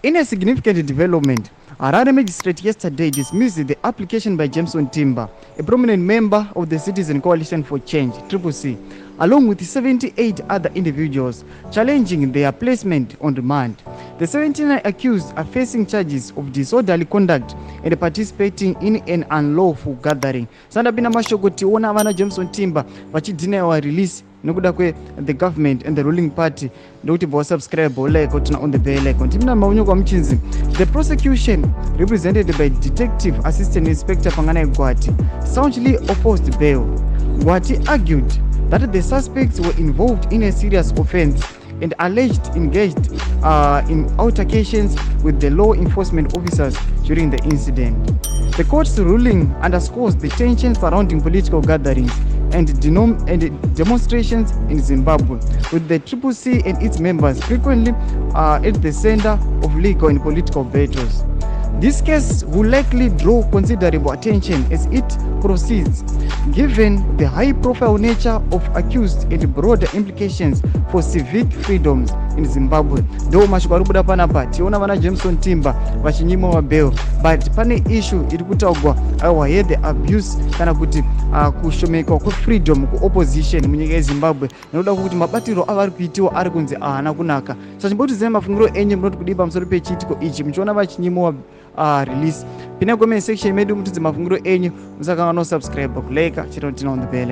In a significant development, Harare magistrate yesterday dismissed the application by Jameson Timba, a prominent member of the Citizen Coalition for Change (CCC), along with 78 other individuals, challenging their placement on remand. The 79 accused are facing charges of disorderly conduct and participating in an unlawful gathering. Sandabina mashokoti ona vana Jameson Timba vachidinawa release nokuda kwe the government and the ruling party ndokuti bosubscribe like tuna on the bell icon. Timna maunyoko mchinzi. The prosecution, represented by Detective Assistant Inspector Pangana Gwati, staunchly opposed bail. Gwati argued that the suspects were involved in a serious offense and alleged engaged in altercations with the law enforcement officers during the incident. The court's ruling underscores the tension surrounding political gatherings and demonstrations in Zimbabwe, with the CCC and its members frequently at the center of legal and political battles. This case will likely draw considerable attention as it proceeds, given the high-profile nature of accused and broader implications for civic freedoms in Zimbabwe. Though mashoko ari kubuda panapa tiona vana Jameson Timba vachinyimwa bail, but pane issue iri kutaurwa aiwa the abuse kana kuti kushomeka kwefreedom kuopposition munyika yeZimbabwe nokuda kuti mabatiro avari kuitiwa ari kunzi haana kunaka. Sachimbotizema mafungiro enyu munoti kudii pamusoro pechiitiko ichi muchiona vachinyimwa release. Pina comment section medu mutudze mafungiro enyu, musakanga no subscribe, kuleka chero tina on the bell.